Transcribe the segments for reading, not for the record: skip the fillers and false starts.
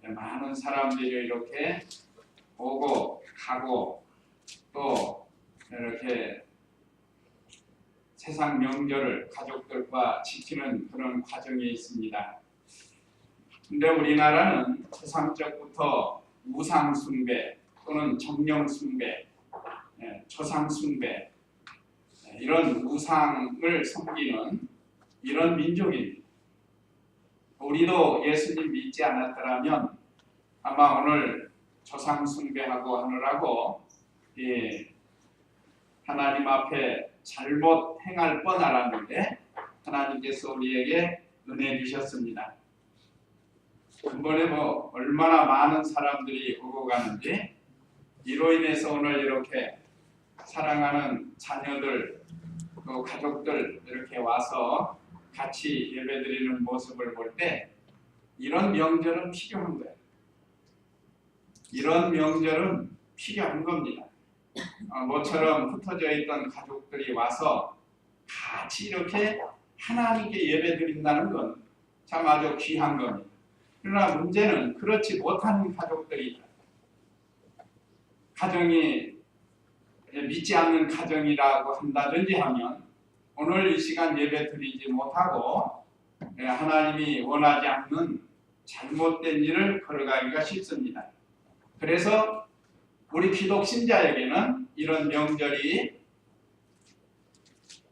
많은 사람들이 이렇게 오고 가고 또 이렇게 세상 명절을 가족들과 지키는 그런 과정이 있습니다. 근데 우리나라는 조상적부터 우상 숭배 또는 정령 숭배, 조상 숭배 이런 우상을 섬기는 이런 민족입니다. 우리도 예수님 믿지 않았더라면 아마 오늘 조상 숭배하고 하느라고 하나님 앞에 잘못 행할 뻔 알았는데 하나님께서 우리에게 은혜 주셨습니다. 이번에 얼마나 많은 사람들이 오고 가는지 이로 인해서 오늘 이렇게 사랑하는 자녀들 또 가족들 이렇게 와서 같이 예배드리는 모습을 볼 때 이런 명절은 필요한 거예요. 이런 명절은 필요한 겁니다. 모처럼 흩어져 있던 가족들이 와서 같이 이렇게 하나님께 예배드린다는 건 참 아주 귀한 겁니다. 그러나 문제는 그렇지 못하는 가족들이 있다. 가정이 믿지 않는 가정이라고 한다든지 하면 오늘 이 시간 예배 드리지 못하고 하나님이 원하지 않는 잘못된 일을 걸어가기가 쉽습니다. 그래서 우리 기독 신자에게는 이런 명절이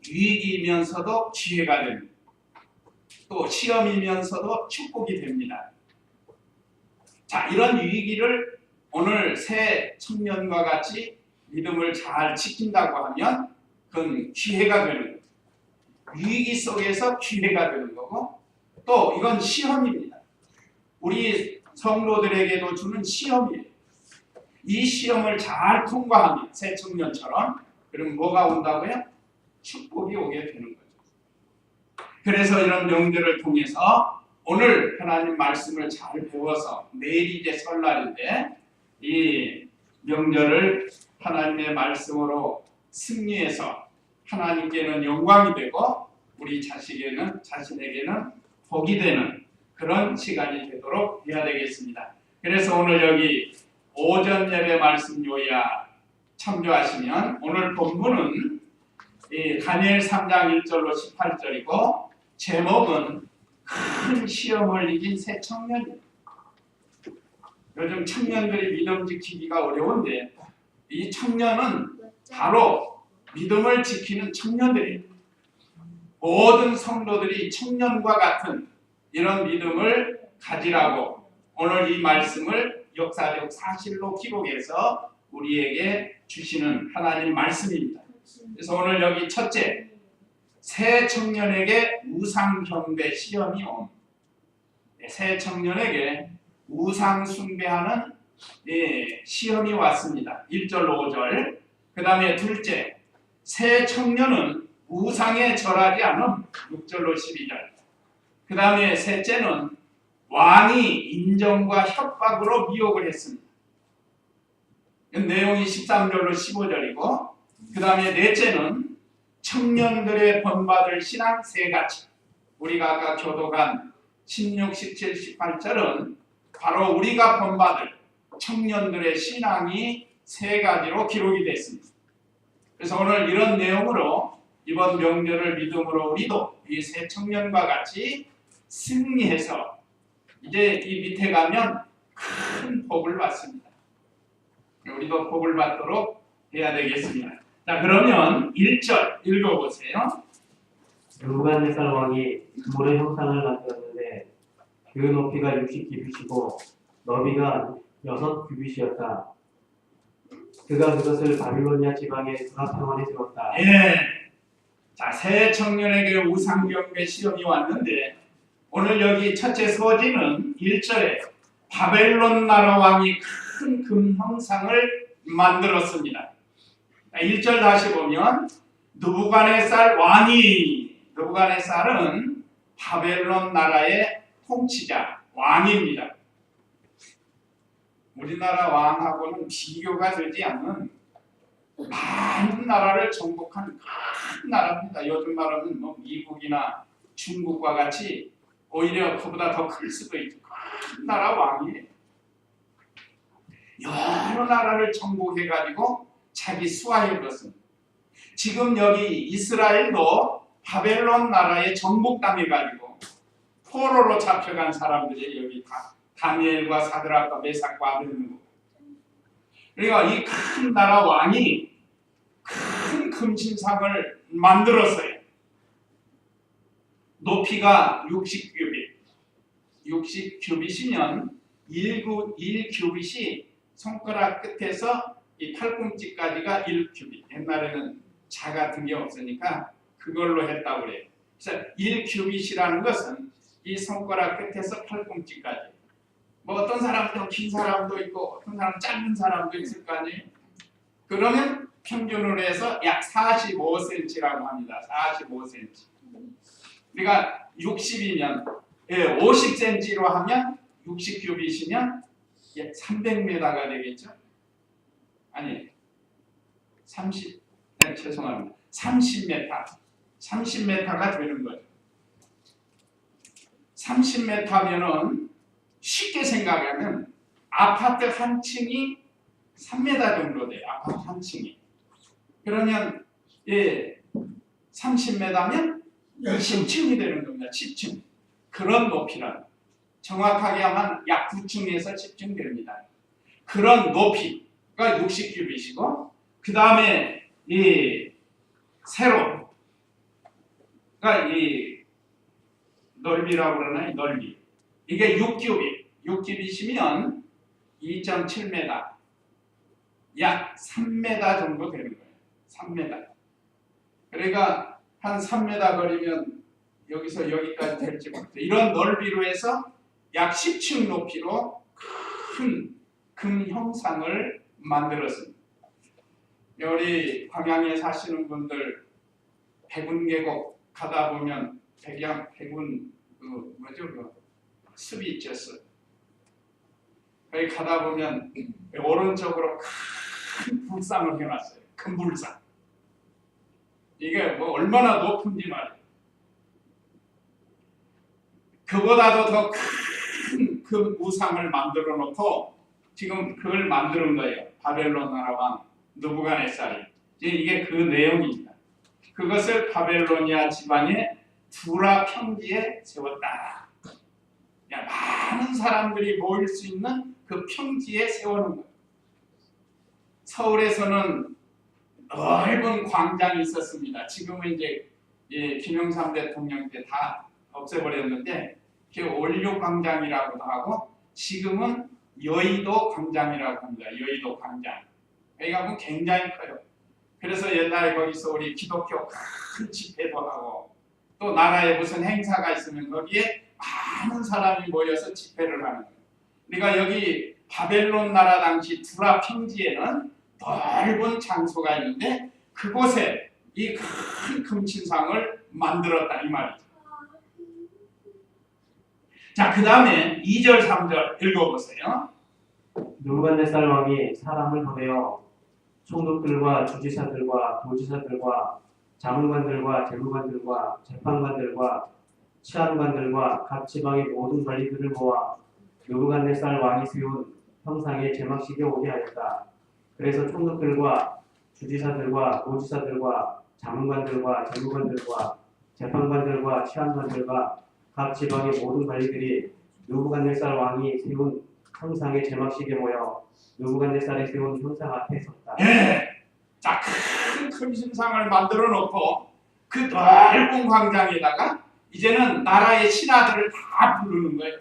위기이면서도 기회가 됩니다. 또 시험이면서도 축복이 됩니다. 자, 이런 위기를 오늘 새 청년과 같이 믿음을 잘 지킨다고 하면 그건 기회가 되는 거예요. 위기 속에서 기회가 되는 거고 또 이건 시험입니다. 우리 성도들에게도 주는 시험이에요. 이 시험을 잘 통과하면 새 청년처럼 그럼 뭐가 온다고요? 축복이 오게 되는 거죠. 그래서 이런 명절을 통해서 오늘 하나님 말씀을 잘 배워서 내일 이제 설날인데 이 명절을 하나님의 말씀으로 승리해서 하나님께는 영광이 되고 우리 자신에게는 복이 되는 그런 시간이 되도록 해야 되겠습니다. 그래서 오늘 여기 오전 예배 말씀 요야 참조하시면 오늘 본문은 다니엘 3장 1절로 18절이고 제목은 큰 시험을 이긴 새 청년입니다. 요즘 청년들이 믿음 지키기가 어려운데 이 청년은 바로 믿음을 지키는 청년들이에요. 모든 성도들이 청년과 같은 이런 믿음을 가지라고 오늘 이 말씀을 역사적 사실로 기록해서 우리에게 주시는 하나님 말씀입니다. 그래서 오늘 여기 첫째, 새 청년에게 우상 경배 시험이 옴. 새 청년에게 우상 숭배하는 시험이 왔습니다. 1절 5절. 그 다음에 둘째, 새 청년은 우상에 절하지 않음. 6절로 12절. 그 다음에 셋째는 왕이 인정과 협박으로 미혹을 했습니다. 내용이 13절로 15절이고 그 다음에 넷째는 청년들의 본받을 신앙 세 가지. 우리가 아까 교독한 16, 17, 18절은 바로 우리가 본받을 청년들의 신앙이 세 가지로 기록이 되어 있습니다. 그래서 오늘 이런 내용으로 이번 명절을 믿음으로 우리도 이 새 청년과 같이 승리해서 이제 이 밑에 가면 큰 복을 받습니다. 우리도 복을 받도록 해야 되겠습니다. 자, 그러면 1절 읽어보세요. 느부갓네살 왕이 돌의 형상을 만들었는데 그 높이가 60규빗이고 너비가 6규빗이었다. 그가 그것을 바빌로니아 지방의 두라평원에 세웠다. 자, 새 청년에게 우상경배 시험이 왔는데 오늘 여기 첫째 서지는 1절에 바벨론 나라 왕이 큰 금 형상을 만들었습니다. 1절 다시 보면 느부갓네살 왕이, 느부갓네살은 바벨론 나라의 통치자, 왕입니다. 우리나라 왕하고는 비교가 되지 않는 많은 나라를 정복한 큰 나라입니다. 요즘 말하면 미국이나 중국과 같이 오히려 그보다 더 클 수도 있고 큰 나라 왕이에요. 여러 나라를 정복해가지고 자기 수하해뒀습니다. 지금 여기 이스라엘도 바벨론 나라에 정복당해가지고 포로로 잡혀간 사람들이 여기 다 다니엘과 사드락과 메삭과 아벳느고. 그러니까 이 큰 나라 왕이 큰 금신상을 만들었어요. 높이가 60규빗. 60규빗이면 1규빗이 손가락 끝에서 이 팔꿈치까지가 1규빗. 옛날에는 자 같은 게 없으니까 그걸로 했다고 그래요. 그래서 1규빗이라는 것은 이 손가락 끝에서 팔꿈치까지. 뭐 어떤 사람도 긴 사람도 있고 어떤 사람 짧은 사람도 있을 거 아니에요. 그러면 평균으로 해서 약 45cm라고 합니다. 45cm. 우리가 60이면 50cm로 하면 60규빗이면 300m가 되겠죠? 아니 30, 네, 죄송합니다. 30m. 30m가 되는 거죠. 30m면은 쉽게 생각하면 아파트 한 층이 3m 정도 돼요. 아파트 한 층이. 그러면 30m면 10층이 되는 겁니다. 10층. 그런 높이란. 정확하게 하면 약 9층에서 10층 됩니다. 그런 높이가 60규빗이고 그 다음에 이 세로가 이 넓이라고 그러나요? 넓이. 이게 6규빗. 6규빗이면 2.7m. 약 3m 정도 되는 거예요. 3m. 그러니까 한 3m 거리면 여기서 여기까지 될지 모르겠어요. 이런 넓이로 해서 약 10층 높이로 큰 금 형상을 만들었습니다. 우리 광양에 사시는 분들 백운계곡 가다 보면 백운 그 숲이 있죠. 거기 가다 보면 오른쪽으로 큰 불상을 해놨어요. 큰 불상. 이게 뭐 얼마나 높은지 말이에요. 그보다도 더 큰 그 우상을 만들어 놓고 지금 그걸 만드는 거예요. 바벨론 나라 왕 느부갓네살이. 이게 그 내용입니다. 그것을 바벨로니아 지방의 두라 평지에 세웠다. 많은 사람들이 모일 수 있는 그 평지에 세우는 거예요. 서울에서는 넓은 광장이 있었습니다. 지금은 이제 김영삼 대통령 때 다 없애버렸는데 그게 올육 광장이라고도 하고 지금은 여의도 광장이라고 합니다. 여의도 광장. 여기가 굉장히 커요. 그래서 옛날에 거기서 우리 기독교 큰 집회도 하고 또 나라에 무슨 행사가 있으면 거기에 많은 사람이 모여서 집회를 하는 거예요. 그러니까 여기 바벨론 나라 당시 두라 평지에는 넓은 장소가 있는데 그곳에 이 큰 금신상을 만들었다 이 말이죠. 자, 그 다음에 2절 3절 읽어보세요. 느부갓네살 왕이 사람을 보내어 총독들과 주지사들과 도지사들과 자문관들과 재무관들과 재판관들과 치안관들과 각 지방의 모든 관리들을 모아 느부갓네살 왕이 세운 형상의 제막식에 오게 하였다. 그래서 총독들과 주지사들과 도지사들과 자문관들과 재무관들과 재판관들과 치안관들과 각 지방의 모든 관리들이 느부갓네살 왕이 세운 형상의 제막식에 모여 느부갓네살이 세운 형상 앞에 섰다. 자, 큰 금신상을 만들어 놓고 그 넓은 광장에다가 이제는 나라의 신하들을 다 부르는 거예요.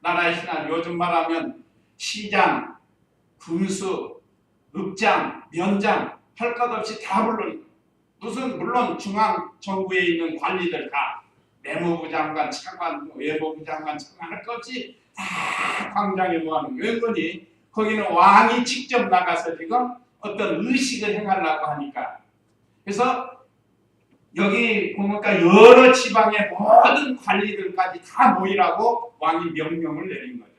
나라의 신하, 요즘 말하면 시장, 군수, 읍장, 면장 할 것 없이 다 부르는 거예요. 무슨 물론 중앙 정부에 있는 관리들 다 내무부 장관, 차관, 외무부 장관, 차관 할 것 없이 다 광장에 모아놓은 거예요. 왠지 거기는 왕이 직접 나가서 지금 어떤 의식을 행하려고 하니까. 그래서 여기 보니까 여러 지방의 모든 관리들까지 다 모이라고 왕이 명령을 내린 거죠.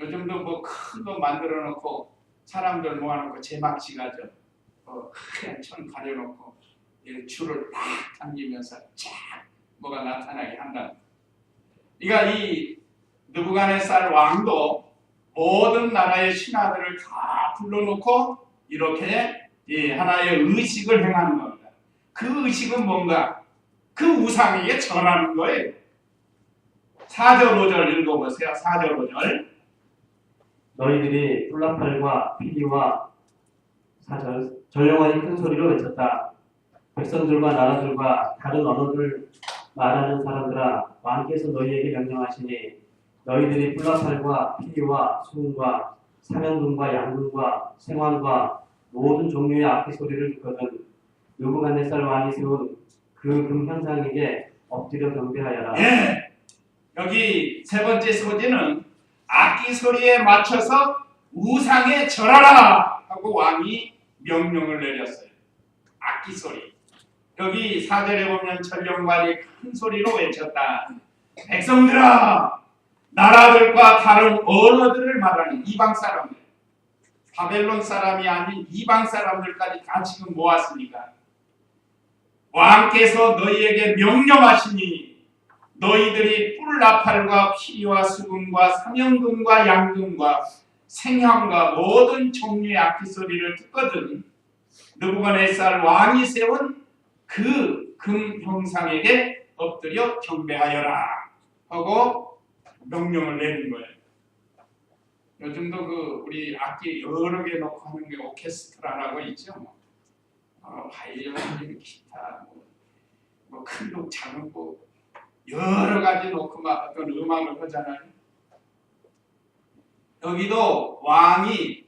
요즘도 뭐 큰 거 만들어 놓고 사람들 모아놓고 제막식 하죠. 큰 천 가려놓고 줄을 딱 당기면서 쫙 뭐가 나타나게 한다. 그러니까 이 느부갓네살 왕도 모든 나라의 신하들을 다 불러놓고 이렇게 하나의 의식을 행하는 겁니다. 그 의식은 뭔가? 그 우상에게 절하는 거예요. 4절 5절 읽어보세요. 4절 5절. 너희들이 뿔나팔과 피리와 사절 전령원이 큰 소리로 외쳤다. 백성들과 나라들과 다른 언어를 말하는 사람들아, 왕께서 너희에게 명령하시니 너희들이 뿔나팔과 피리와 수금과 사명금과 양금과 생환과 모든 종류의 악기 소리를 듣거든 느부갓네살 왕이 세운 그 금 형상에게 엎드려 경배하여라. 예. 여기 세 번째 소리는 악기 소리에 맞춰서 우상에 절하라 하고 왕이 명령을 내렸어요. 악기 소리. 여기 4절에 보면 전령관이 큰 소리로 외쳤다. 백성들아, 나라들과 다른 언어들을 말하는 이방 사람들, 바벨론 사람이 아닌 이방 사람들까지 다 지금 모았으니까 왕께서 너희에게 명령하시니 너희들이 뿔나팔과 피리와 수금과 사명금과 양금과 생향과 모든 종류의 악기 소리를 듣거든 느부갓네살 왕이 세운 그 금 형상에게 엎드려 경배하여라 하고 명령을 내린 거예요. 요즘도 우리 악기 여러 개 놓고 하는 게 오케스트라라고 있죠. 바이올린, 기타, 큰 곡, 작은 곡 여러 가지 놓고 막 어떤 음악을 하잖아요. 여기도 왕이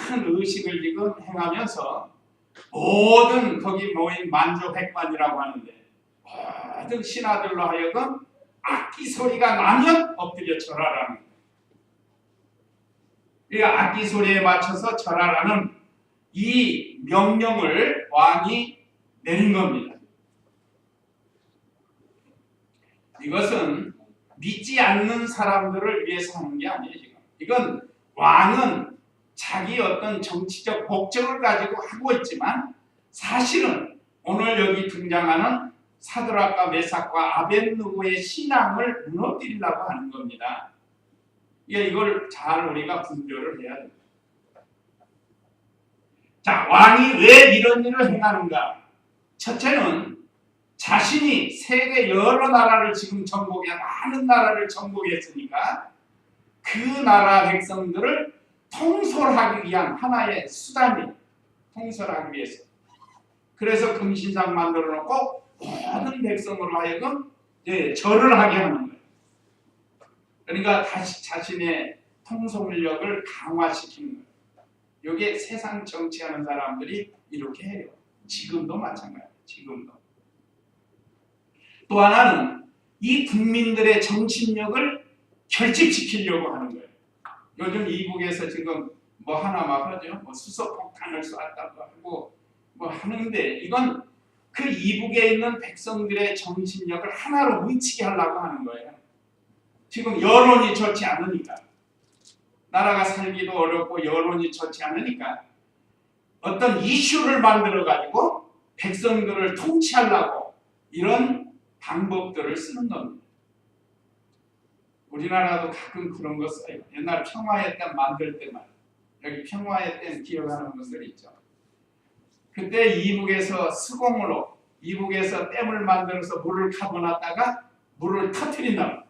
큰 의식을 지금 행하면서 모든 거기 모인 만주백관이라고 하는데 모든 신하들로 하여금 악기 소리가 나면 엎드려 절하라는 거예요. 그러니까 악기 소리에 맞춰서 절하라는 이 명령을 왕이 내린 겁니다. 이것은 믿지 않는 사람들을 위해서 하는 게 아니에요. 지금. 이건 왕은 자기 어떤 정치적 목적을 가지고 하고 있지만 사실은 오늘 여기 등장하는 사드락과 메삭과 아벳느고의 신앙을 무너뜨리려고 하는 겁니다. 이걸 잘 우리가 분별을 해야 됩니다. 자, 왕이 왜 이런 일을 행하는가? 첫째는 자신이 세계 여러 나라를 지금 정복해 많은 나라를 정복했으니까 그 나라 백성들을 통솔하기 위한 하나의 수단이 통솔하기 위해서. 그래서 금신상 만들어 놓고 모든 백성으로 하여금 절을 하게 하는 거예요. 그러니까 다시 자신의 통솔력을 강화시키는 거예요. 이게 세상 정치하는 사람들이 이렇게 해요. 지금도 마찬가지예요. 지금도. 또 하나는 이 국민들의 정신력을 결집시키려고 하는 거예요. 요즘 이북에서 지금 뭐 하나 막 하죠. 수소폭탄을 쐈다고 하고 하는데 이건 그 이북에 있는 백성들의 정신력을 하나로 뭉치게 하려고 하는 거예요. 지금 여론이 좋지 않으니까 나라가 살기도 어렵고 여론이 좋지 않으니까 어떤 이슈를 만들어 가지고 백성들을 통치하려고 이런 방법들을 쓰는 겁니다. 우리나라도 가끔 그런 거 써요. 옛날 평화의 댐 만들 때만 여기 평화의 댐 기억하는 분들 있죠. 그때 이북에서 수공으로 이북에서 댐을 만들어서 물을 가둬놨다가 물을 터뜨린다.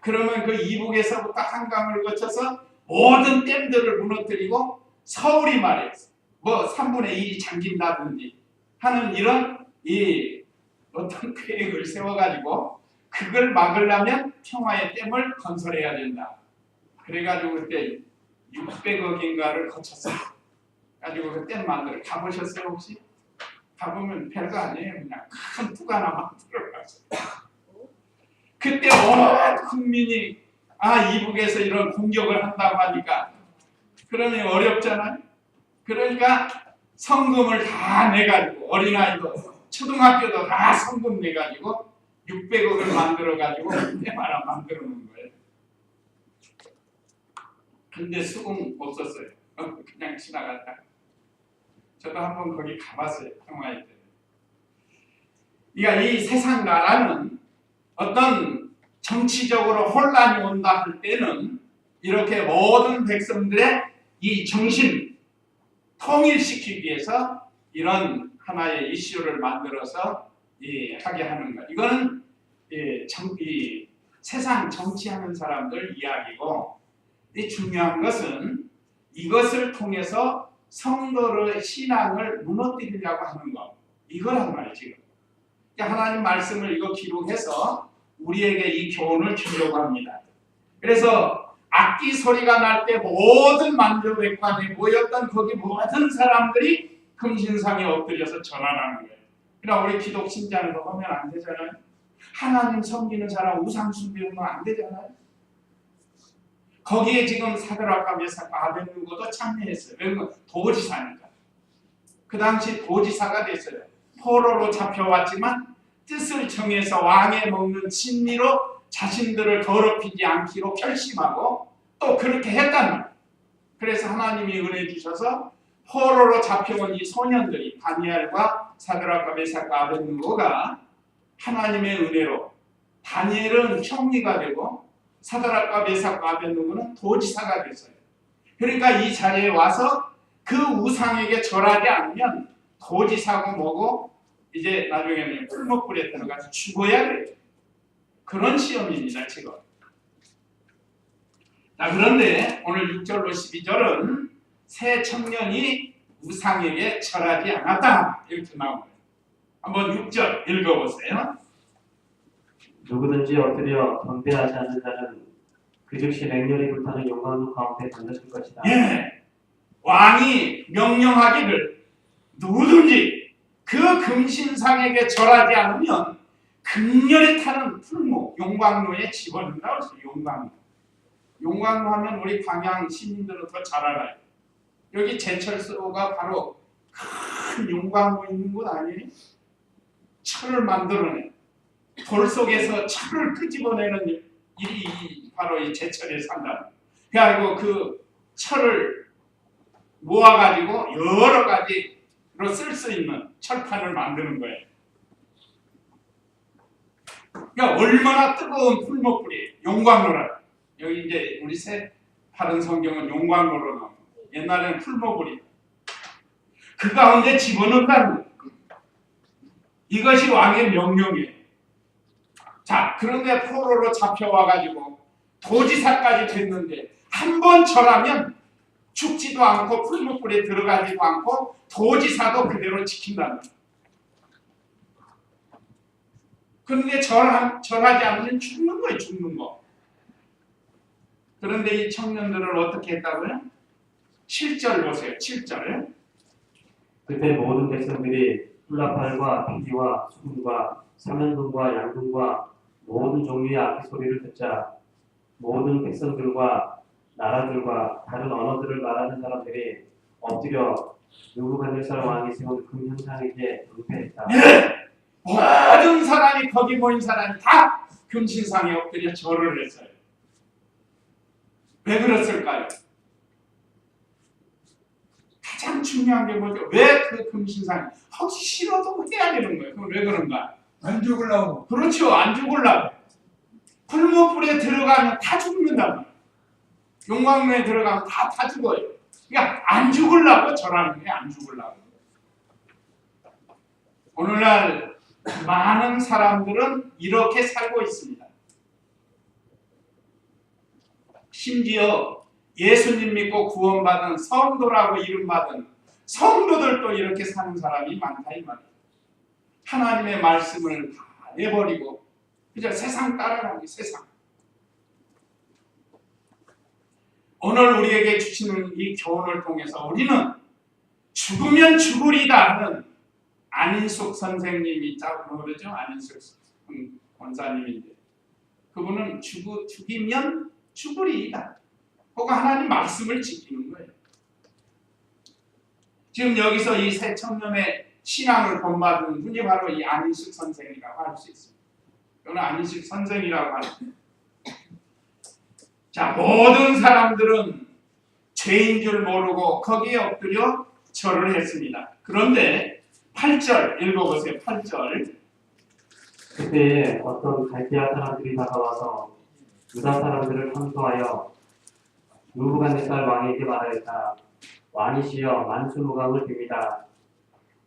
그러면 그 이북에서부터 한강을 거쳐서 모든 댐들을 무너뜨리고 서울이 말이에요. 3분의 1이 잠긴다든지 하는 이런 어떤 계획을 세워가지고 그걸 막으려면 평화의 댐을 건설해야 된다. 그래가지고 그때 600억인가를 거쳤어요. 가지고 그 댐 만들어 가보셨어요 혹시? 가보면 별거 아니에요. 그냥 큰 뚝 하나만 들어갔어요. 그때 온 국민이 이북에서 이런 공격을 한다고 하니까 그러면 어렵잖아요. 그러니까 성금을 다 내가지고 어린아이도 초등학교도 다 성금 내가지고 600억을 만들어가지고 댐 하나 만들어 놓은 거예요. 근데 수공 없었어요. 그냥 지나갔다. 저도 한번 거기 가봤어요. 평화의 때. 그러니까 이 세상 나라는 어떤 정치적으로 혼란이 온다 할 때는 이렇게 모든 백성들의 이 정신 통일시키기 위해서 이런 하나의 이슈를 만들어서 하게 하는 것. 이거는 이 세상 정치하는 사람들 이야기고, 이 중요한 것은 이것을 통해서 성도의 신앙을 무너뜨리려고 하는 것. 이거란 말이에요, 지금. 그러니까 하나님 말씀을 이거 기록해서 우리에게 이 교훈을 주려고 합니다. 그래서 악기 소리가 날 때 모든 만주백관에 모였던 거기 모든 사람들이 금신상에 엎드려서 전환하는 거예요. 그러나 우리 기독 신자는 거 보면 안 되잖아요. 하나님 섬기는 사람 우상 숭배하면 안 되잖아요. 거기에 지금 사드락과 메삭과 아벳느고도 참여했어요. 왜냐면 도지사니까. 그 당시 도지사가 됐어요. 포로로 잡혀왔지만 뜻을 정해서 왕에 먹는 진리로 자신들을 더럽히지 않기로 결심하고 또 그렇게 했단 말이에요. 그래서 하나님이 은혜 주셔서 포로로 잡혀온 이 소년들이 다니엘과 사드락과 메삭과 아벳느고가 하나님의 은혜로 다니엘은 총리가 되고 사드락과 메삭과 아벳느고는 도지사가 됐어요. 그러니까 이 자리에 와서 그 우상에게 절하지 않으면 도지사고 뭐고 이제 나중에는 풀목불에 들어가서 죽어야 돼요. 그런 시험입니다, 지금. 자, 그런데 오늘 6절로 12절은 새 청년이 우상에게 절하지 않았다 이렇게 나옵니다. 한번 6절 읽어보세요. 누구든지 엎드려 경배하지 않는 자는 그 즉시 맹렬히 불타는 용광로 가운데 던져질 것이다. 예, 왕이 명령하기를 누구든지 그 금신상에게 절하지 않으면 극렬히 타는 풀무 용광로에 집어넣는다고 했어요. 용광로. 용광로 하면 우리 광양 시민들은 더 잘 알아요. 여기 제철소가 바로 큰 용광로 있는 곳 아니에요? 철을 만들어내. 돌 속에서 철을 끄집어내는 일이 바로 이 제철에 산다. 그래가지고 그 철을 모아가지고 여러 가지로 쓸 수 있는 철판을 만드는 거예요. 그러니까 얼마나 뜨거운 풀목불이 용광로라. 여기 이제 우리 새 다른 성경은 용광로로 나옵니다. 옛날에는 풀목불이. 그 가운데 집어넣는다는 거예요. 이것이 왕의 명령이에요. 자, 그런데 포로로 잡혀와가지고 도지사까지 됐는데 한 번 절하면 죽지도 않고 풀목불에 들어가지도 않고 도지사도 그대로 지킨다는 거예요. 그런데 절하지 않으면 죽는 거예요, 죽는 거. 그런데 이 청년들은 어떻게 했다고요? 7절 보세요, 7절. 그때 모든 백성들이 훌라팔과 피리와 수금과 사면금과 양금과 모든 종류의 악기 소리를 듣자 모든 백성들과 나라들과 다른 언어들을 말하는 사람들이 엎드려 느부갓네살 왕이 세운 금형상에게 경배했다. 모든 사람이 거기 모인 사람이 다 금신상에 엎드려 절을 했어요. 왜 그랬을까요? 가장 중요한 게 뭐죠? 왜 그 금신상이 하기 싫어도 해야 되는 거예요. 그럼 왜 그런가? 안 죽으려고. 그렇죠. 안 죽으려고. 풀무불에 들어가면 다 죽는단 말이에요. 용광로에 들어가면 다 죽어요. 그러니까 안 죽으려고 절하는 거예요. 안 죽으려고. 오늘날 많은 사람들은 이렇게 살고 있습니다. 심지어 예수님 믿고 구원받은 성도라고 이름받은 성도들도 이렇게 사는 사람이 많다 이 말이에요. 하나님의 말씀을 다 내버리고 그저 세상 따라가기, 세상. 오늘 우리에게 주시는 이 교훈을 통해서 우리는 죽으면 죽으리다 하는 안인숙 선생님이 짜고 그러죠. 안인숙 권사님인데 그분은 죽이면 죽으리이다. 그거 하나님 말씀을 지키는 거예요. 지금 여기서 이 새 청년의 신앙을 본받은 분이 바로 이 안인숙 선생이라고 할 수 있습니다. 이거는 안인숙 선생이라고 하는 거예요. 자, 모든 사람들은 죄인 줄 모르고 거기에 엎드려 절을 했습니다. 그런데 8절 읽어보세요. 8절. 그때에 어떤 갈대아 사람들이 다가와서 유다 사람들을 참소하여 누부갓네살 왕에게 말하였다. 왕이시여 만수무강을 빕니다.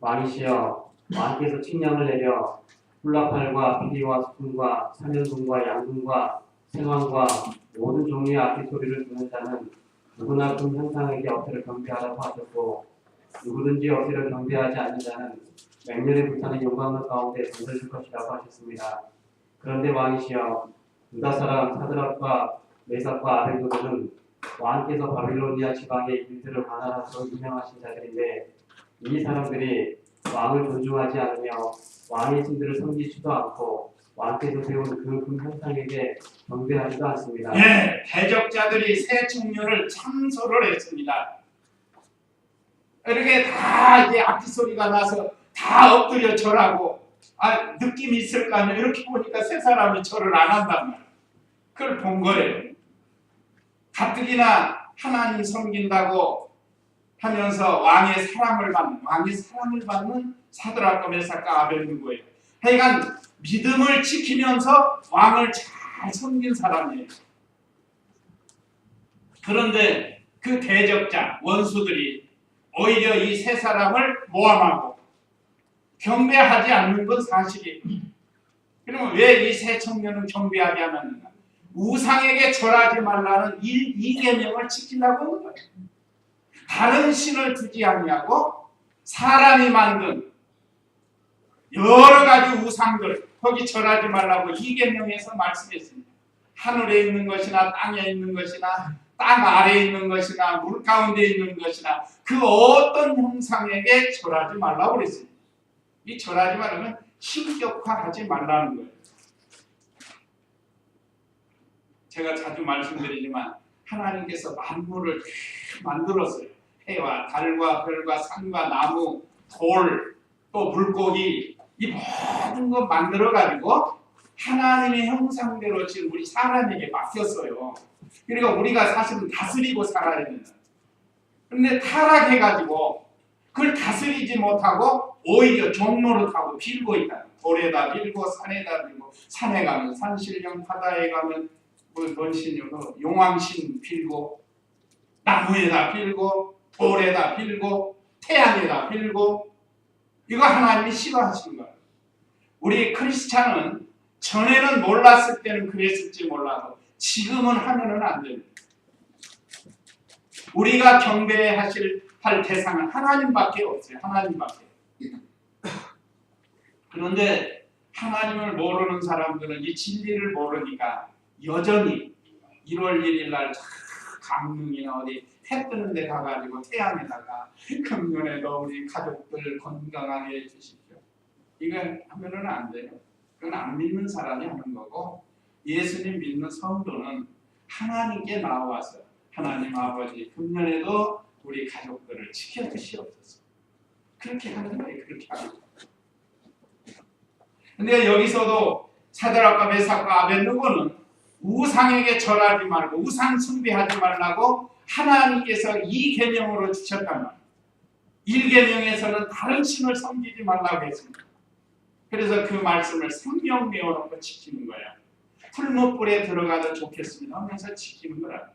왕이시여 왕께서 칙령을 내려 훌라팔과 피리와 수금과 사면금과 양금과 생황과 모든 종류의 악기 소리를 듣는 자는 누구나 금 형상에게 엎드려 경배하라고 하셨고 누구든지 엎드려 경배하지 않는 자는 맹렬히 불타는 용광로 가운데 던져질 것이라고 하셨습니다. 그런데 왕이시여 유다 사람 사드락과 메삭과 아벤노는 왕께서 바빌로니아 지방의 일들을 관할하시고 유명하신 자들인데 이 사람들이 왕을 존중하지 않으며 왕의 신들을 섬기지도 않고 왕께서 세운 그 금 형상에게 경배하지도 않습니다. 예, 대적자들이 새 청년을 참소를 했습니다. 이렇게 다 이제 악기 소리가 나서 다 엎드려 절하고 느낌이 있을 거 아니에요. 이렇게 보니까 세 사람이 절을 안 한단 말이에요. 그걸 본 거예요. 가뜩이나 하나님 섬긴다고 하면서 왕의 사랑을 받는 사드락과 메삭과 아벨느고예요. 하여간 믿음을 지키면서 왕을 잘 섬긴 사람이에요. 그런데 그 대적자 원수들이 오히려 이 세 사람을 모함하고 경배하지 않는 건 사실이에요. 그러면 왜 이 세 청년은 경배하지 않았는가? 우상에게 절하지 말라는 이 계명을 지키려고 하는 거예요. 다른 신을 두지 아니하고 사람이 만든 여러 가지 우상들 거기 절하지 말라고 이 계명에서 말씀했습니다. 하늘에 있는 것이나 땅에 있는 것이나 땅 아래에 있는 것이나 물 가운데 있는 것이나 그 어떤 형상에게 절하지 말라고 그랬습니다. 이 절하지 말라면 신격화하지 말라는 거예요. 제가 자주 말씀드리지만 하나님께서 만물을 만들었어요. 해와 달과 별과 산과 나무, 돌, 또 물고기 이 모든 것 만들어가지고 하나님의 형상대로 지금 우리 사람에게 맡겼어요. 그러니까 우리가 사실은 다스리고 살아야 된다. 그런데 타락해가지고 그걸 다스리지 못하고 오히려 종노릇하고 빌고 있다. 돌에다 빌고 산에다 빌고 산에 가면 산신령, 바다에 가면 뭔 신이요? 용왕신 빌고 나무에다 빌고 돌에다 빌고 태양에다 빌고 이거 하나님이 싫어하시는 거예요. 우리 크리스찬은 전에는 몰랐을 때는 그랬을지 몰라도 지금은 하면은 안 됩니다. 우리가 할 대상은 하나님밖에 없어요. 하나님밖에. 그런데 하나님을 모르는 사람들은 이 진리를 모르니까 여전히 1월 1일 날 강릉이나 어디 해 뜨는 데 가가지고 태양에다가 금년에도 우리 가족들 건강하게 해주십시오. 이거 하면은 안 돼요. 그건 안 믿는 사람이 하는 거고 예수님 믿는 성도는 하나님께 나와서 하나님 아버지 금년에도 우리 가족들을 지켜주시옵소서. 그렇게 하는 거예요. 그렇게 하는 거예요. 근데 여기서도 사드락과 메삭과 아벤느고는 우상에게 절하지 말고 우상 숭배하지 말라고 하나님께서 이 계명으로 주셨단 말이에요. 1계명에서는 다른 신을 섬기지 말라고 했습니다. 그래서 그 말씀을 생명 내어놓고 지키는 거야. 풀무불에 들어가도 좋겠습니다 하면서 지키는 거라.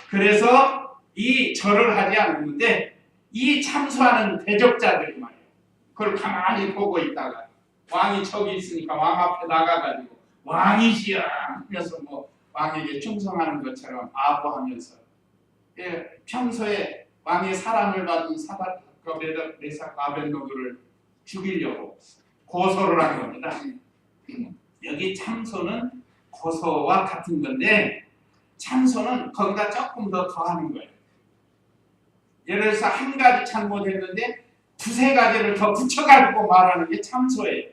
그래서 이 절을 하지 않는데 이 참소하는 대적자들이 말이에요. 그걸 가만히 보고 있다가 왕이 저기 있으니까 왕 앞에 나가가지고 왕이시여 하면서 뭐 왕에게 충성하는 것처럼 아부하면서 평소에 왕의 사랑을 받은 사드락과 메삭과 아벤느고를 죽이려고 고소를 한 겁니다. 여기 참소는 고소와 같은 건데 참소는 거기다 조금 더 더하는 거예요. 예를 들어서 한 가지 잘못했는데 두세 가지를 더 붙여가지고 말하는 게 참소예요.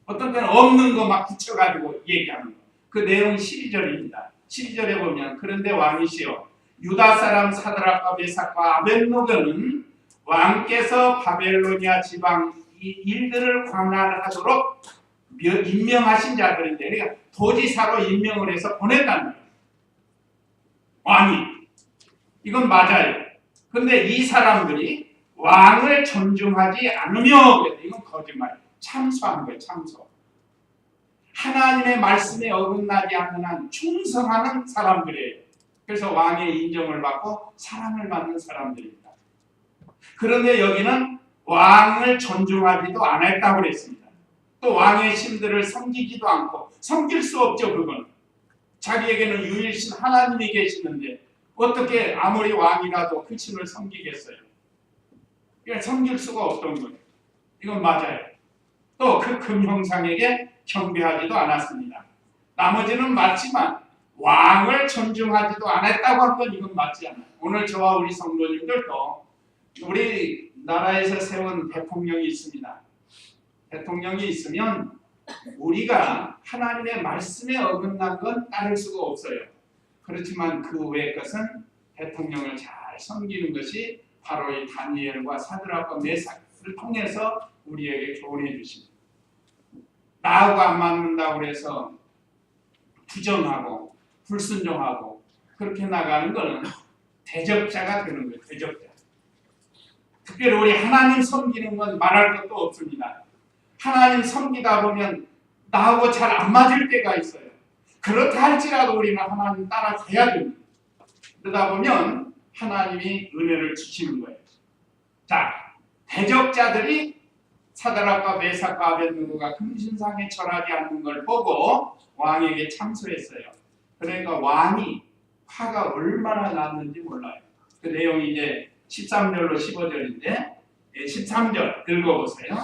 어떤 때는 없는 거 막 붙여가지고 얘기하는 거. 그 내용 12절입니다. 12절에 보면 그런데 왕이시여 유다 사람 사드락과 메삭과 아벤느고는 왕께서 바벨로니아 지방 이 일들을 관할하도록 임명하신 자들인데 그러니까 도지사로 임명을 해서 보냈다는 거예요. 왕이. 이건 맞아요. 그런데 이 사람들이 왕을 존중하지 않으며 이건 거짓말. 참소한 거예요. 참소. 하나님의 말씀에 어긋나지 않는 한 충성하는 사람들이에요. 그래서 왕의 인정을 받고 사랑을 받는 사람들입니다. 그런데 여기는 왕을 존중하지도 않았다고 그랬습니다. 또 왕의 신들을 섬기지도 않고, 섬길 수 없죠. 그건 자기에게는 유일신 하나님이 계시는데 어떻게 아무리 왕이라도 그 신을 섬기겠어요? 그러니까 섬길 수가 없던 거예요. 이건 맞아요. 또 그 금형상에게 경배하지도 않았습니다. 나머지는 맞지만 왕을 존중하지도 않았다고 한 건 이건 맞지 않아요. 오늘 저와 우리 성도님들도 우리 나라에서 세운 대통령이 있습니다. 대통령이 있으면 우리가 하나님의 말씀에 어긋난 건 따를 수가 없어요. 그렇지만 그 외의 것은 대통령을 잘 섬기는 것이 바로 이 다니엘과 사드락과 메삭을 통해서 우리에게 교훈해 주십니다. 나하고 안 맞는다고 해서 부정하고 불순종하고 그렇게 나가는 것은 대적자가 되는 거예요. 대적자. 특별히 우리 하나님 섬기는 건 말할 것도 없습니다. 하나님 섬기다 보면 나하고 잘 안 맞을 때가 있어요. 그렇다 할지라도 우리는 하나님 따라가야 됩니다. 그러다 보면 하나님이 은혜를 주시는 거예요. 자, 대적자들이 사드락과 메삭과 아벳느고가 금신상에 절하지 않는 걸 보고 왕에게 참소했어요. 그러니까 왕이 화가 얼마나 났는지 몰라요. 그 내용이 이제 13절로 15절인데 13절 읽어보세요.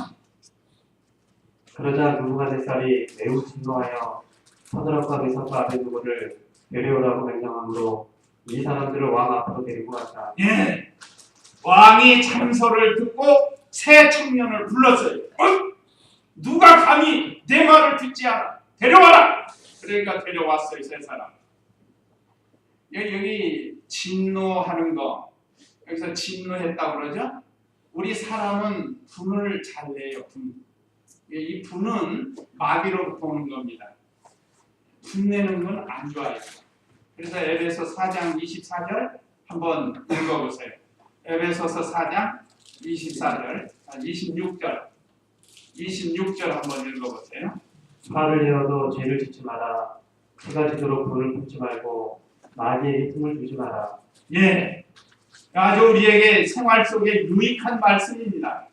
그러자 느부갓네살이 매우 진노하여 사드락과 메삭과 아벳느고를 데려오라고 명령하므로 이 사람들을 왕 앞으로 데리고 갔다. 예, 왕이 참소를 듣고 세 청년을 불렀어요. 누가 감히 내 말을 듣지 않아? 데려와라. 그러니까 데려왔어요. 세 사람. 여기 진노하는 거, 여기서 진노했다고 그러죠? 우리 사람은 분을 잘 내요. 분. 이 분은 마귀로부터 오는 겁니다. 분내는 건 안 좋아요. 그래서 에베소 4장 24절 한번 읽어보세요. 에베소서 4장 24절, 26절 한번 읽어보세요. 화를 내어도 죄를 짓지 마라. 해가 지도록 불을 품지 말고 마귀에게 틈을 주지 마라. 예, 아주 우리에게 생활 속에 유익한 말씀입니다.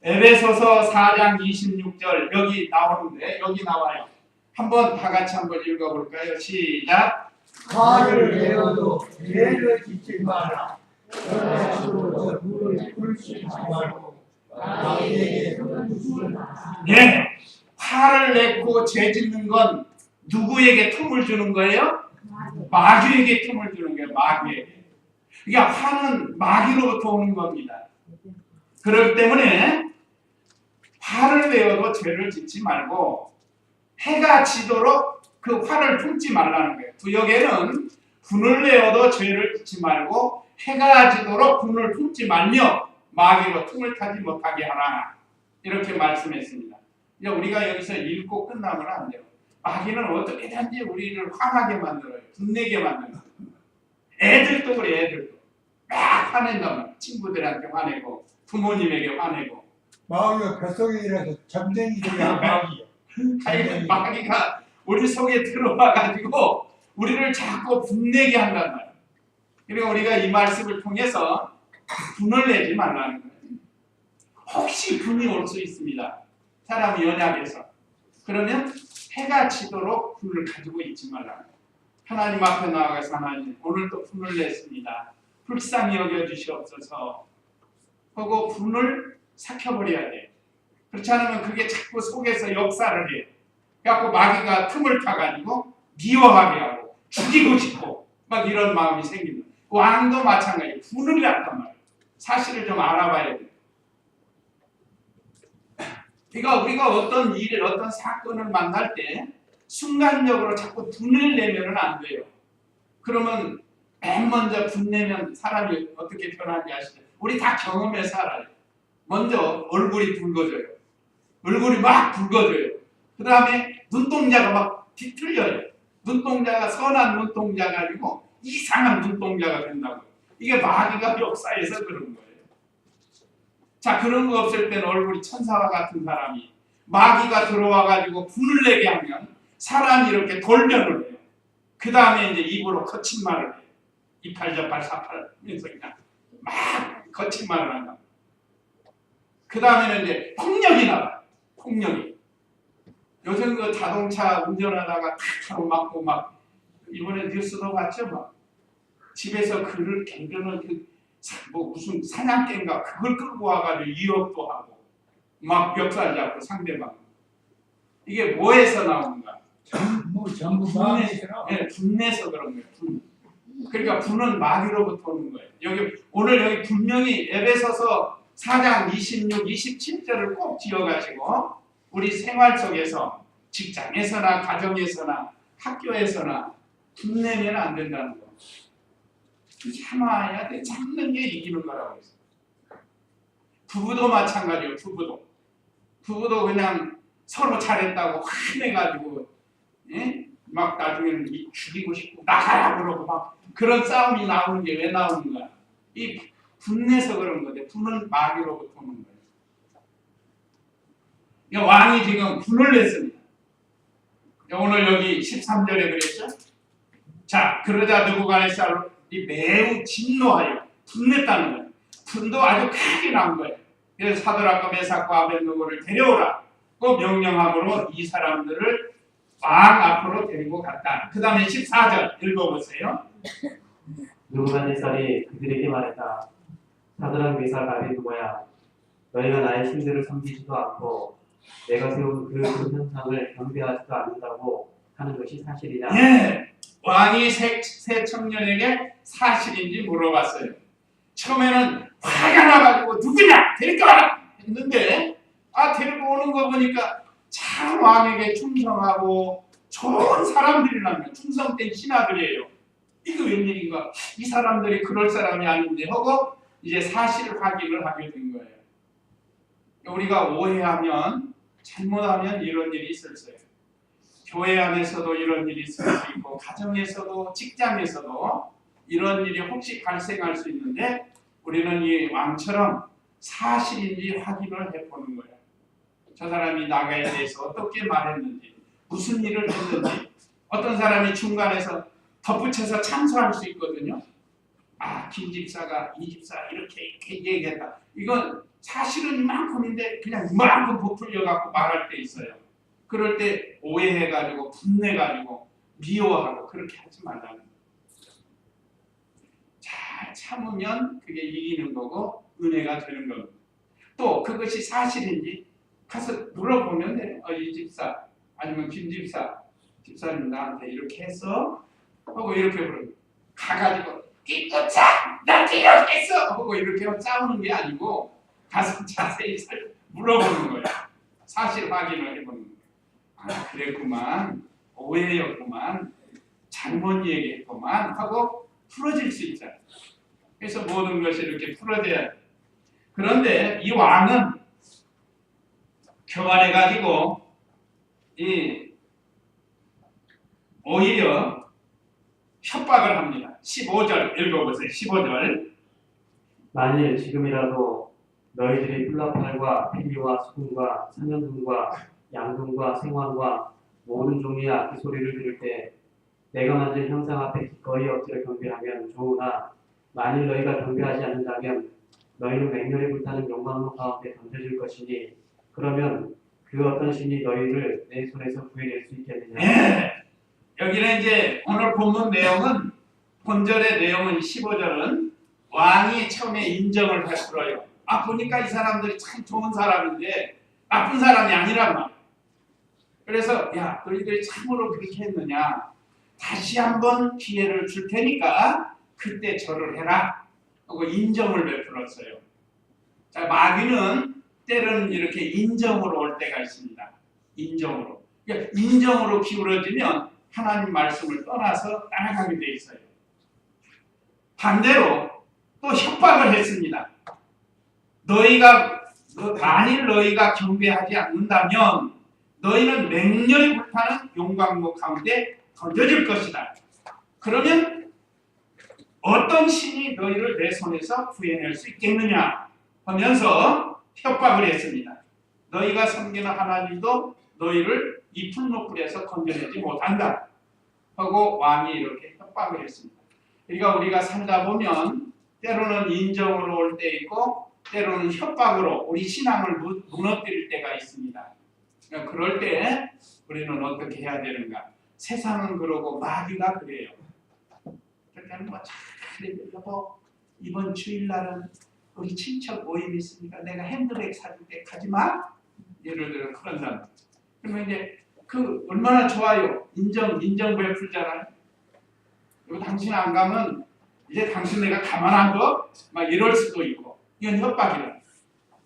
에베소서 4장 26절 여기 나오는데 여기 나와요. 한번 다 같이 한번 읽어볼까요? 시작. 화를 내어도 죄를 짓지 마라. 그러므로 물을 풀지 말고 마귀에게 틈을 주지 마라. 예, 화를 내고 죄 짓는 건 누구에게 틈을 주는 거예요? 마귀에게 틈을 주는 거예요. 마귀에게. 그러니까 화는 마귀로부터 오는 겁니다. 그렇기 때문에 화를 내어도 죄를 짓지 말고 해가 지도록 그 화를 품지 말라는 거예요. 구역에는 분을 내어도 죄를 짓지 말고 해가 지도록 분을 품지 말며 마귀로 틈을 타지 못하게 하라. 이렇게 말씀했습니다. 이제 우리가 여기서 읽고 끝나면 안 돼요. 마귀는 어떻게든지 우리를 화나게 만들어요. 분내게 만들어요. 애들도 그래. 애들도 막 화낸단 말이에요. 친구들한테 화내고 부모님에게 화내고. 마귀가 뱃속이라서 점쟁이들이 한 마귀야. 아니, 마귀가 우리 속에 들어와 가지고 우리를 자꾸 분내게 한단 말이에요. 그러니까 우리가 이 말씀을 통해서 분을 내지 말라는 거예요. 혹시 분이 올 수 있습니다. 사람이 연약해서. 그러면 해가 지도록 분을 가지고 있지 말라는 거예요. 하나님 앞에 나아가서 하나님 오늘도 분을 냈습니다. 불쌍히 여겨주시옵소서 하고 분을 삭혀버려야 돼요. 그렇지 않으면 그게 자꾸 속에서 역사를 해요. 그래갖고 마귀가 틈을 타가지고 미워하게 하고 죽이고 싶고 막 이런 마음이 생깁니다. 왕도 마찬가지예요. 분을 났단 말이에요. 사실을 좀 알아봐야 돼요. 그러니까 우리가 어떤 일, 어떤 사건을 만날 때 순간적으로 자꾸 분을 내면은 안 돼요. 그러면 맨 먼저 분내면 사람이 어떻게 변하는지 아시죠? 우리 다 경험해서 알아요. 먼저 얼굴이 붉어져요. 얼굴이 막 붉어져요. 그 다음에 눈동자가 막 뒤틀려요. 눈동자가 선한 눈동자가 아니고 이상한 눈동자가 된다고. 이게 마귀가 역사에서 그런 거예요. 자, 그런 거 없을 때는 얼굴이 천사와 같은 사람이 마귀가 들어와가지고 분을 내게 하면 사람이 이렇게 돌변을 해요. 그 다음에 이제 입으로 거친 말을 해요. 이팔저팔 사팔면서 그냥 막 거친 말을 한다. 그 다음에는 이제 폭력이 나와요. 폭력이. 요즘 그 자동차 운전하다가 탁 맞고 막 이번에 뉴스도 봤죠? 막 집에서 그를 개그는 뭐 무슨 사냥개인가 그걸 끌고 와가지고 위협도 하고 막 멱살 잡고 상대방. 이게 뭐에서 나오는가? 전부 마음에서 네, 분내서 그런 거예요. 분. 그러니까 분은 마귀로부터 오는 거예요. 오늘 여기 분명히 에베소서 4장 26, 27절을 꼭 지어가지고 우리 생활 속에서 직장에서나 가정에서나 학교에서나 분내면 안 된다는 거. 참아야 돼. 참는 게 이기는 거라고 했어요. 부부도 마찬가지예요. 부부도 그냥 서로 잘했다고 화내가지고 예? 막 나중에는 죽이고 싶고 나가라 그러고 막 그런 싸움이 나오는 게 왜 나오는 거야? 이 분내서 그런 건데 분은 마귀로부터 오는 거예요. 그러니까 왕이 지금 분을 냈습니다. 오늘 여기 13절에 그랬죠? 자, 그러자 느부갓네살이 매우 진노하여 분냈다는 거예요. 분도 아주 크게 난 거예요. 그래서 사드락과 메삭과 아벳느고를 데려오라. 그 명령함으로 이 사람들을 왕 앞으로 데리고 갔다. 그 다음에 14절 읽어보세요. 느부갓네살이 그들에게 말했다. 사드락 메삭 아벳느고야, 너희가 나의 신들을 섬기지도 않고 내가 세운 그 현상을 경배하지도 않는다고 하는 것이 사실이냐? 예, 왕이 새 청년에게 사실인지 물어봤어요. 처음에는 화가 나가지고 누구냐 데리고 와라 했는데 데리고 오는 거 보니까 참 왕에게 충성하고 좋은 사람들이라면 충성된 신하들이에요. 이거 웬일인가? 이 사람들이 그럴 사람이 아닌데 하고 이제 사실 확인을 하게 된 거예요. 우리가 오해하면 잘못하면 이런 일이 있을 수 있어요. 교회 안에서도 이런 일이 있을 수 있고 가정에서도 직장에서도 이런 일이 혹시 발생할 수 있는데 우리는 이 왕처럼 사실인지 확인을 해보는 거예요. 저 사람이 나에 대해서 어떻게 말했는지 무슨 일을 했는지 어떤 사람이 중간에서 덧붙여서 참소할 수 있거든요. 김 집사가 이 집사 이렇게 얘기했다. 이건 사실은 이만큼인데 그냥 이만큼 부풀려갖고 말할 때 있어요. 그럴 때 오해해가지고 분내가지고 미워하고 그렇게 하지 말라는 거예요. 잘 참으면 그게 이기는 거고 은혜가 되는 겁니다. 또 그것이 사실인지 가서 물어보면 돼요. 이 집사 아니면 김 집사님 나한테 이렇게 했어? 하고 이렇게 물어요. 가가지고 김집사 나한테 이렇게 했어? 하고 이렇게 싸우는 게 아니고 가서 자세히 물어보는 거예요. 사실 확인을 해보는 거예요. 그랬구만, 오해였구만, 잘못 얘기했구만 하고 풀어질 수 있잖아요. 그래서 모든 것이 이렇게 풀어져야 돼요. 그런데 이 왕은 교만해가지고 오히려 협박을 합니다. 15절 읽어보세요. 15절. 만일 지금이라도 너희들이 풀라팔과 피리와 수금과 사냥금과 양금과 생황과 모든 종류의 악기 소리를 들을 때 내가 만든 형상 앞에 기꺼이 엎드려 경배하면 좋으나 만일 너희가 경배하지 않는다면 너희는 맹렬히 불타는 용광로 가운데 던져질 것이니 그러면 그 어떤 신이 너희를 내 손에서 구해낼 수 있겠느냐? 네. 여기는 이제 오늘 본문 내용은 본절의 내용은 15절은 왕이 처음에 인정을 베풀어요. 보니까 이 사람들이 참 좋은 사람인데 나쁜 사람이 아니란 말이야. 그래서 야 너희들이 참으로 그렇게 했느냐 다시 한번 기회를 줄 테니까 그때 절을 해라 하고 인정을 베풀었어요. 자, 마귀는 때로는 이렇게 인정으로 올 때가 있습니다. 인정으로. 그러니까 인정으로 기울어지면 하나님 말씀을 떠나서 따라가게 돼 있어요. 반대로 또 협박을 했습니다. 만일 너희가 경배하지 않는다면 너희는 맹렬히 불타는 용광로 가운데 던져질 것이다. 그러면 어떤 신이 너희를 내 손에서 구해낼 수 있겠느냐 하면서 협박을 했습니다. 너희가 섬기는 하나님도 너희를 이 풀무불에서 건져내지 못한다 하고 왕이 이렇게 협박을 했습니다. 그러니까 우리가 살다 보면 때로는 인정으로 올 때 있고 때로는 협박으로 우리 신앙을 무너뜨릴 때가 있습니다. 그러니까 그럴 때 우리는 어떻게 해야 되는가? 세상은 그러고 마귀가 그래요. 그럴 때는 여보 이번 주일날은 우리 친척 모임 있으니까 내가 핸드백 사줄게 가지 마. 예를 들어 그런다. 그러면 이제 그 얼마나 좋아요. 인정 베풀잖아요. 그리고 당신 안 가면 이제 당신 내가 가만 안 둬? 막 이럴 수도 있고 이건 협박이다.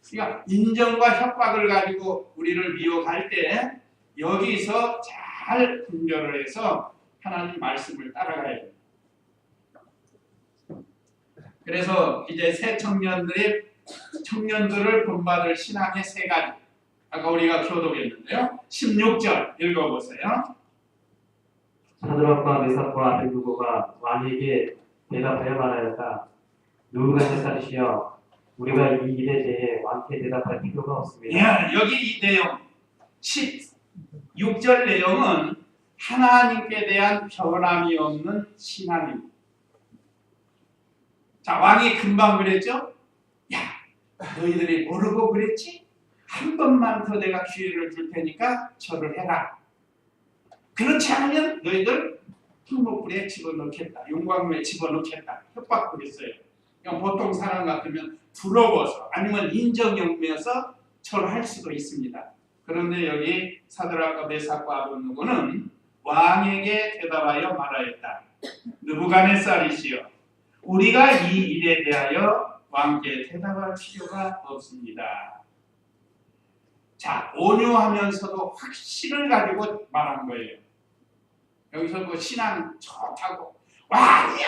그러니까 인정과 협박을 가지고 우리를 미혹할 때 여기서 잘 분별을 해서 하나님 말씀을 따라가야 돼요. 그래서 이제 새 청년들을 본받을 신앙의 세 가지. 아까 우리가 교독했는데요. 16절 읽어보세요. 사드락과 메삭과 아벤누고가 왕에게 대답하여 말하였다. 누부갓네살이시여, 우리가 이 일에 대해 왕께 대답할 필요가 없습니다. 야, 여기 이 내용 16절 내용은 하나님께 대한 변함이 없는 신앙입니다. 자, 왕이 금방 그랬죠? 야, 너희들이 모르고 그랬지? 한 번만 더 내가 기회를 줄 테니까 절을 해라. 그렇지 않으면 너희들 풀무불에 집어넣겠다. 용광로에 집어넣겠다. 협박도 했어요. 그냥 보통 사람 같으면 부러워서 아니면 인정영매여서 절할 수도 있습니다. 그런데 여기 사드락과 메삭과 아벤누고는 왕에게 대답하여 말하였다. 느부갓네살이시여, 우리가 이 일에 대하여 왕께 대답할 필요가 없습니다. 자, 온유하면서도 확신을 가지고 말한 거예요. 여기서 뭐 신앙 좋다고 왕이야,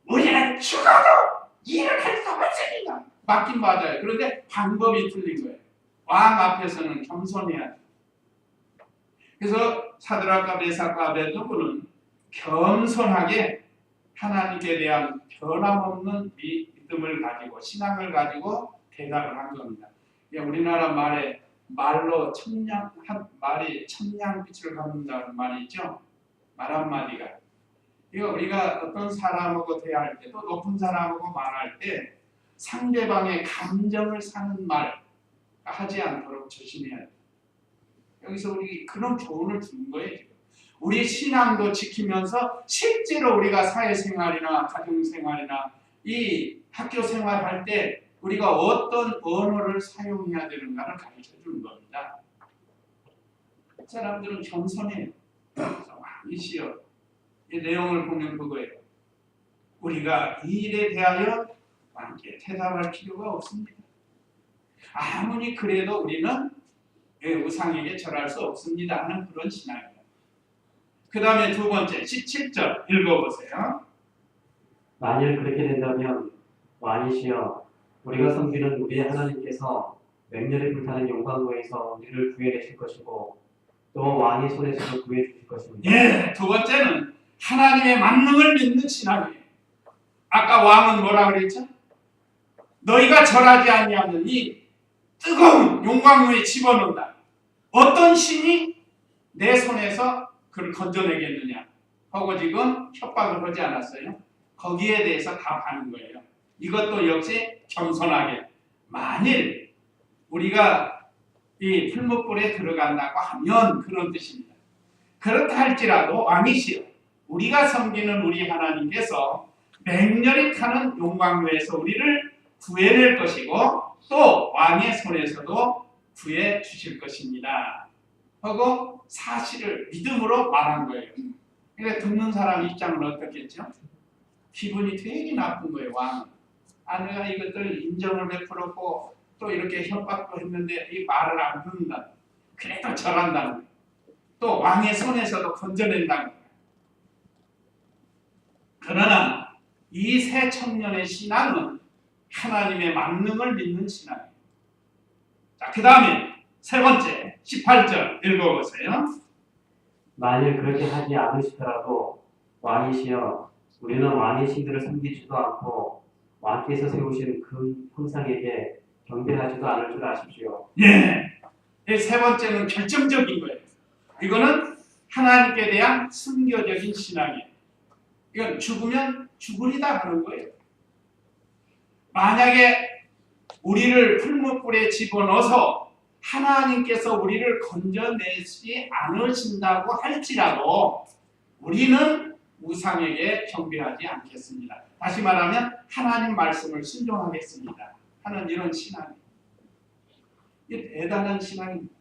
우리는 죽어도 일을 할 수 없으니까 맞긴 맞아요. 그런데 방법이 틀린 거예요. 왕 앞에서는 겸손해야 돼. 그래서 사드락과 메삭과 아벤누고는 겸손하게 하나님께 대한 변함없는 믿음을 가지고 신앙을 가지고 대답을 한 겁니다. 우리나라 말로 말이 천냥빛을 갖는다는 말이 있죠. 말 한마디가. 이거 우리가 어떤 사람하고 대화할 때 또 높은 사람하고 말할 때 상대방의 감정을 사는 말 하지 않도록 조심해야 돼요. 여기서 우리 그런 교훈을 주는 거예요. 우리 신앙도 지키면서 실제로 우리가 사회생활이나 가정생활이나 이 학교생활할 때 우리가 어떤 언어를 사용해야 되는가를 가르쳐 주는 겁니다. 사람들은 겸손해요. 왕이시여, 이 내용을 보면 그거예요. 우리가 이 일에 대하여 왕께 대답할 필요가 없습니다. 아무리 그래도 우리는 우상에게 절할 수 없습니다 하는 그런 신앙이에요. 그 다음에 두 번째 17절 읽어보세요. 만일 그렇게 된다면 왕이시여, 우리가 섬기는 우리의 하나님께서 맹렬히 불타는 용광로에서 우리를 구해내실 것이고 또 왕의 손에서도 구해주실 것입니다. 예, 두 번째는 하나님의 만능을 믿는 신앙이에요. 아까 왕은 뭐라 그랬죠? 너희가 절하지 아니하면 이 뜨거운 용광로에 집어넣는다. 어떤 신이 내 손에서 그를 건져내겠느냐 하고 지금 협박을 하지 않았어요? 거기에 대해서 답하는 거예요. 이것도 역시 겸손하게 만일 우리가 이 풀무불에 들어간다고 하면 그런 뜻입니다. 그렇다 할지라도 왕이시여, 우리가 섬기는 우리 하나님께서 맹렬히 타는 용광로에서 우리를 구해낼 것이고 또 왕의 손에서도 구해 주실 것입니다 하고 사실을 믿음으로 말한 거예요. 그러니까 듣는 사람 입장은 어떻겠죠? 기분이 되게 나쁜 거예요. 왕은 내가 이것들 인정을 베풀었고 또 이렇게 협박도 했는데 이 말을 안 듣는다. 그래도 절한다는 거예요. 또 왕의 손에서도 건져낸다는 거예요. 그러나 이 새 청년의 신앙은 하나님의 만능을 믿는 신앙이에요. 자, 그 다음에 세 번째 18절 읽어보세요. 만일 그렇게 하지 않으시더라도 왕이시여, 우리는 왕의 신들을 섬기지도 않고 왕께서 세우신 그 형상에게 경배하지도 않을 줄 아십시오. 예, 세 번째는 결정적인 거예요. 이거는 하나님께 대한 순교적인 신앙이에요. 이건 죽으면 죽으리다 하는 거예요. 만약에 우리를 풀무불에 집어넣어서 하나님께서 우리를 건져내지 않으신다고 할지라도 우리는 우상에게 경배하지 않겠습니다. 다시 말하면 하나님 말씀을 순종하겠습니다 하는 이런 신앙이에요. 이게 대단한 신앙입니다.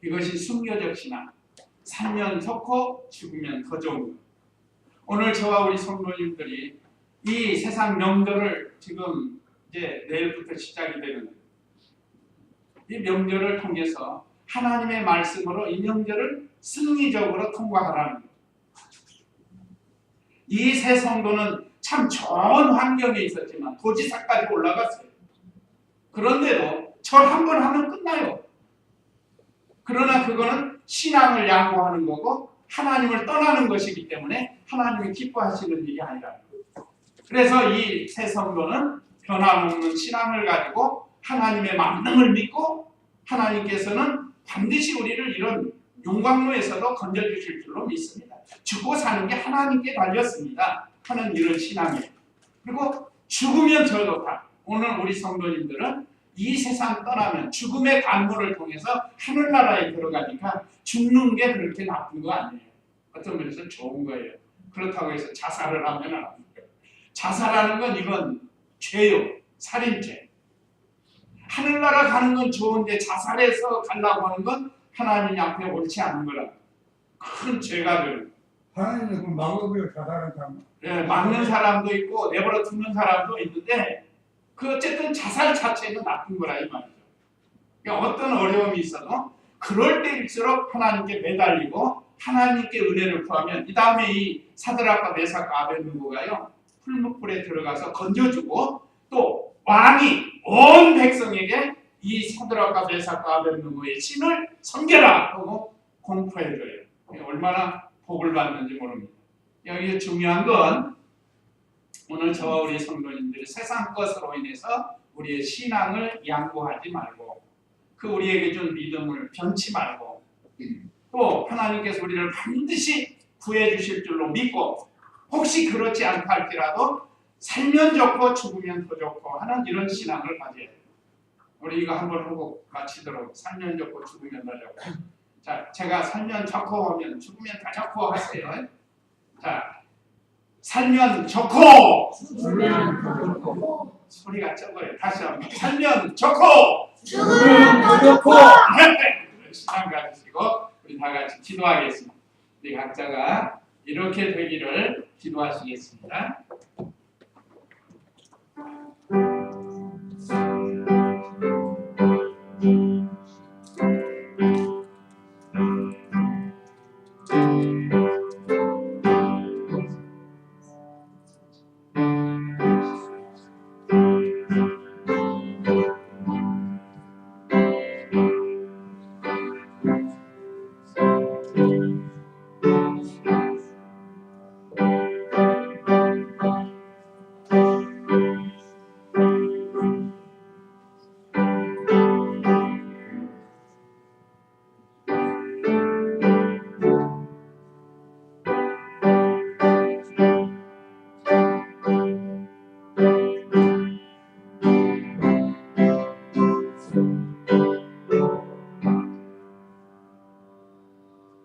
이것이 순교적 신앙. 살면 좋고 죽으면 더 좋은 것. 오늘 저와 우리 성도님들이 이 세상 명절을 지금 이제 내일부터 시작이 되는 이 명절을 통해서 하나님의 말씀으로 이 명절을 승리적으로 통과하라는 거예요. 이 세 성도는 참 좋은 환경에 있었지만 도지사까지 올라갔어요. 그런데도 절 한 번 하면 끝나요. 그러나 그거는 신앙을 양보하는 거고 하나님을 떠나는 것이기 때문에 하나님이 기뻐하시는 일이 아니라는 거예요. 그래서 이 세 성도는 변함없는 신앙을 가지고 하나님의 만능을 믿고 하나님께서는 반드시 우리를 이런 용광로에서도 건져주실 줄로 믿습니다. 죽고 사는 게 하나님께 달렸습니다 하는 이런 신앙이에요. 그리고 죽으면 더 좋다. 오늘 우리 성도님들은 이 세상 떠나면 죽음의 관문을 통해서 하늘나라에 들어가니까 죽는 게 그렇게 나쁜 거 아니에요. 어떤 면에서 좋은 거예요. 그렇다고 해서 자살을 하면 안 돼요. 자살하는 건 이건 죄요. 살인죄. 하늘나라 가는 건 좋은데 자살해서 가려고 하는 건 하나님 앞에 옳지 않은 거라. 큰 죄가 되는. 하나님은 그 막으면 자살한 사람. 예, 막는 사람도 있고 내버려 두는 사람도 있는데 그 어쨌든 자살 자체는 나쁜 거라 이 말이죠. 그러니까 어떤 어려움이 있어도 그럴 때일수록 하나님께 매달리고 하나님께 은혜를 구하면 이 다음에 이 사드락과 메삭과 아벳느고가요 풀무불에 들어가서 건져주고 또 왕이 온 백성에게 이 사드락과 메삭과 아벳느고의 신을 섬겨라 하고 공포해줘요. 얼마나 복을 받는지 모릅니다. 여기에 중요한 건 오늘 저와 우리 성도님들이 세상 것으로 인해서 우리의 신앙을 양보하지 말고 그 우리에게 준 믿음을 변치 말고 또 하나님께서 우리를 반드시 구해 주실 줄로 믿고 혹시 그렇지 않다 할지라도 살면 좋고 죽으면 더 좋고 하는 이런 신앙을 가져야 돼요. 우리 이거 한번 하고 마치도록 살면 좋고 죽으면 더 좋고. 자, 제가 살면 좋고 하면 죽으면 다 좋고 하세요. 자, 살면 좋고 소리가 적어요. 다시 한번 살면 좋고 죽으면 더 좋고. 신앙 가지시고 우리 다 같이 기도하겠습니다. 우리 각자가 이렇게 되기를 기도하시겠습니다.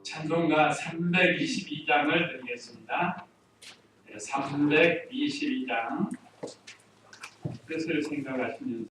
찬송가 322장을 드리겠습니다. 322장 뜻을 생각하시면서